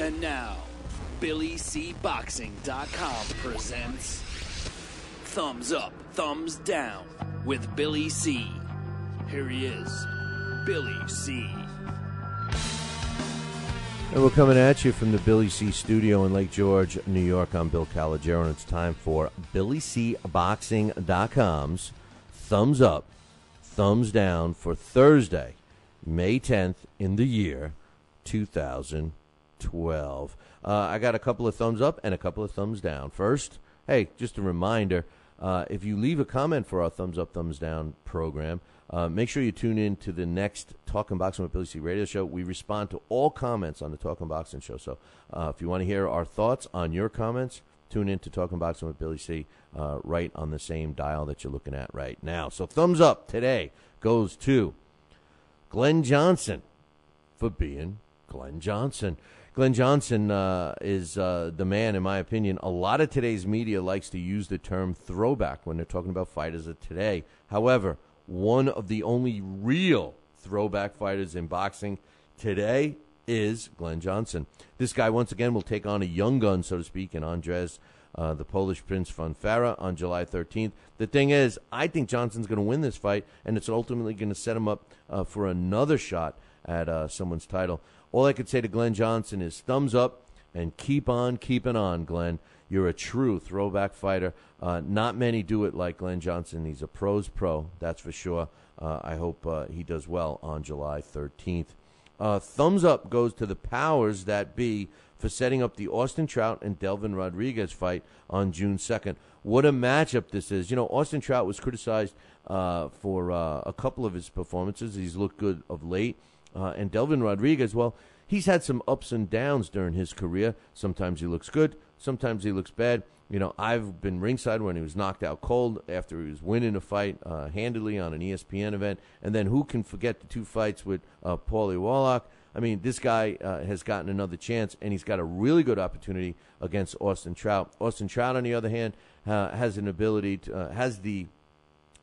And now, BillyCBoxing.com presents Thumbs Up, Thumbs Down with Billy C. Here he is, Billy C. And we're coming at you from the Billy C studio in Lake George, New York. I'm Bill Calogero, and it's time for BillyCBoxing.com's Thumbs Up, Thumbs Down for Thursday, May 10th in the year 2012. I got a couple of thumbs up and a couple of thumbs down. First, hey, just a reminder, if you leave a comment for our Thumbs Up, Thumbs Down program, make sure you tune in to the next Talking Boxing with Billy C radio show. We respond to all comments on the Talking Boxing show. So if you want to hear our thoughts on your comments, tune in to Talking Boxing with Billy C right on the same dial that you're looking at right now. So thumbs up today goes to Glen Johnson for being Glen Johnson. Glen Johnson is the man, in my opinion. A lot of today's media likes to use the term throwback when they're talking about fighters of today. However, one of the only real throwback fighters in boxing today is Glen Johnson. This guy, once again, will take on a young gun, so to speak, in Andres, the Polish Prince von Farah, on July 13th. The thing is, I think Johnson's going to win this fight, and it's ultimately going to set him up for another shot at someone's title. All I could say to Glen Johnson is thumbs up and keep on keeping on, Glen. You're a true throwback fighter. Not many do it like Glen Johnson. He's a pro's pro, that's for sure. I hope he does well on July 13th. Thumbs up goes to the powers that be for setting up the Austin Trout and Delvin Rodrigues fight on June 2nd. What a matchup this is. You know, Austin Trout was criticized for a couple of his performances. He's looked good of late. And Delvin Rodrigues, well, he's had some ups and downs during his career. Sometimes he looks good. Sometimes he looks bad. You know, I've been ringside when he was knocked out cold after he was winning a fight handily on an ESPN event. And then who can forget the two fights with Paulie Warlock? I mean, this guy has gotten another chance, and he's got a really good opportunity against Austin Trout. Austin Trout, on the other hand, has an ability to, has the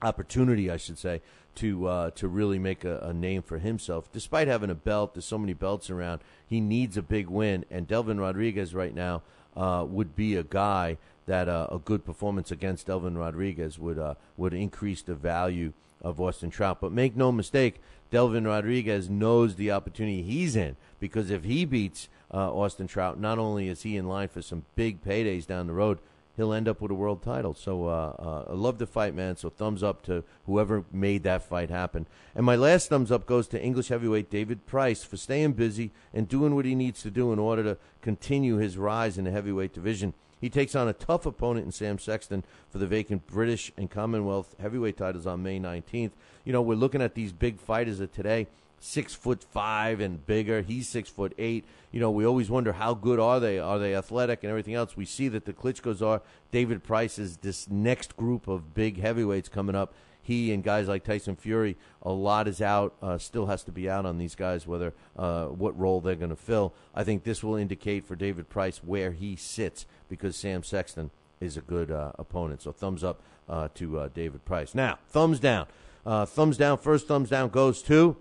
opportunity, I should say, to really make a name for himself. Despite having a belt, there's so many belts around, he needs a big win. And Delvin Rodrigues right now would be a guy that a good performance against Delvin Rodrigues would increase the value of Austin Trout. But make no mistake, Delvin Rodrigues knows the opportunity he's in, because if he beats Austin Trout, not only is he in line for some big paydays down the road, he'll end up with a world title. So I love the fight, man. So thumbs up to whoever made that fight happen. And my last thumbs up goes to English heavyweight David Price for staying busy and doing what he needs to do in order to continue his rise in the heavyweight division. He takes on a tough opponent in Sam Sexton for the vacant British and Commonwealth heavyweight titles on May 19th. You know, we're looking at these big fighters of today, 6'5" and bigger. He's 6'8". You know, we always wonder how good are they? Are they athletic and everything else? We see that the Klitschko's are. David Price is this next group of big heavyweights coming up. He and guys like Tyson Fury, a lot is out, still has to be out on these guys, whether what role they're going to fill. I think this will indicate for David Price where he sits, because Sam Sexton is a good opponent. So thumbs up to David Price. Now, thumbs down. First thumbs down goes to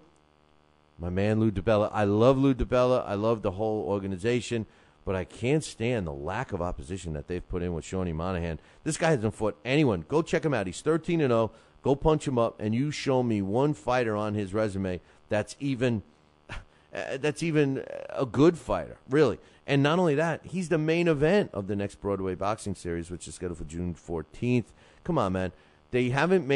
my man Lou DiBella. I love Lou DiBella. I love the whole organization, but I can't stand the lack of opposition that they've put in with Seanie Monaghan. This guy hasn't fought anyone. Go check him out. He's 13-0. Go punch him up, and you show me one fighter on his resume that's even a good fighter, really. And not only that, he's the main event of the next Broadway boxing series, which is scheduled for June 14th. Come on, man. They haven't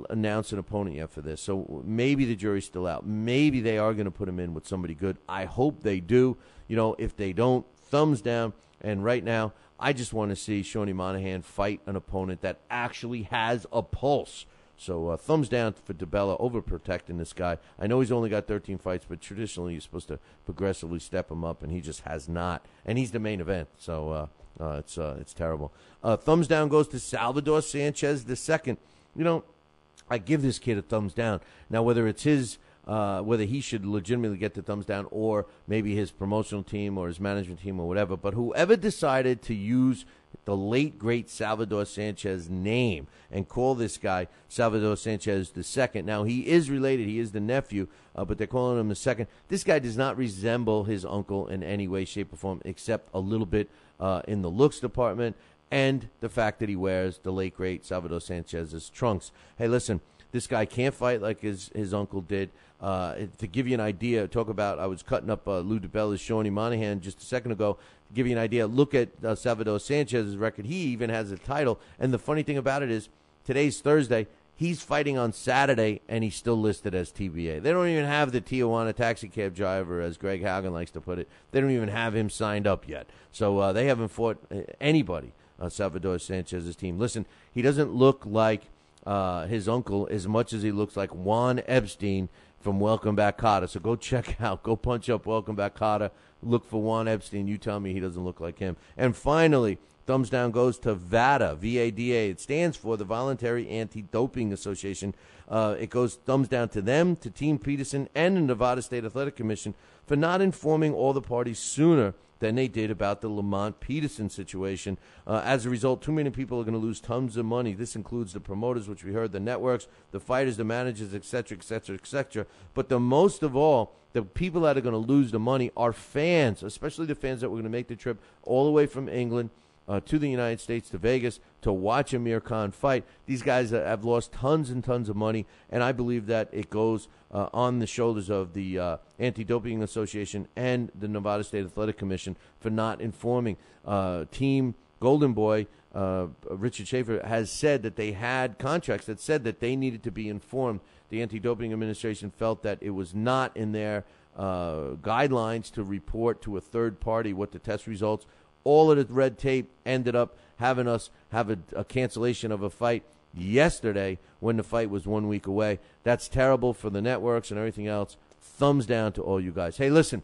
announced an opponent yet for this, so maybe the jury's still out. Maybe they are going to put him in with somebody good. I hope they do. You know, if they don't, thumbs down. And right now, I just want to see Seanie Monaghan fight an opponent that actually has a pulse. So thumbs down for DiBella overprotecting this guy. I know he's only got 13 fights, but traditionally you're supposed to progressively step him up, and he just has not. And he's the main event, so it's terrible. Thumbs down goes to Salvador Sanchez II. You know, I give this kid a thumbs down. Now, whether it's his whether he should legitimately get the thumbs down or maybe his promotional team or his management team or whatever. But whoever decided to use the late, great Salvador Sanchez name and call this guy Salvador Sanchez II. Now, he is related. He is the nephew, but they're calling him the second. This guy does not resemble his uncle in any way, shape, or form, except a little bit in the looks department and the fact that he wears the late, great Salvador Sanchez's trunks. Hey, listen, this guy can't fight like his uncle did. To give you an idea, I was cutting up Lou DiBella's Seanie Monaghan just a second ago. To give you an idea, look at Salvador Sanchez's record. He even has a title. And the funny thing about it is, today's Thursday. He's fighting on Saturday, and he's still listed as TBA. They don't even have the Tijuana taxi cab driver, as Greg Haugen likes to put it. They don't even have him signed up yet. So they haven't fought anybody on Salvador Sanchez's team. Listen, he doesn't look like his uncle as much as he looks like Juan Epstein from Welcome Back, Kotter. So go punch up Welcome Back, Kotter. Look for Juan Epstein. You tell me he doesn't look like him. And finally, thumbs down goes to VADA, V-A-D-A. It stands for the Voluntary Anti-Doping Association. It goes thumbs down to them, to Team Peterson, and the Nevada State Athletic Commission for not informing all the parties sooner than they did about the Lamont Peterson situation. As a result, too many people are going to lose tons of money. This includes the promoters, which we heard, the networks, the fighters, the managers, et cetera, et cetera, et cetera. But the most of all, the people that are going to lose the money are fans, especially the fans that were going to make the trip all the way from England to the United States, to Vegas, to watch Amir Khan fight. These guys have lost tons and tons of money, and I believe that it goes on the shoulders of the Anti-Doping Association and the Nevada State Athletic Commission for not informing. Team Golden Boy, Richard Schaefer, has said that they had contracts that said that they needed to be informed. The Anti-Doping Administration felt that it was not in their guidelines to report to a third party what the test results. All of the red tape ended up having us have a cancellation of a fight yesterday when the fight was 1 week away. That's terrible for the networks and everything else. Thumbs down to all you guys. Hey, listen,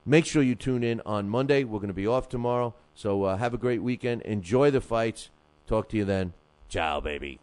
make sure you tune in on Monday. We're going to be off tomorrow, so have a great weekend. Enjoy the fights. Talk to you then. Ciao, baby.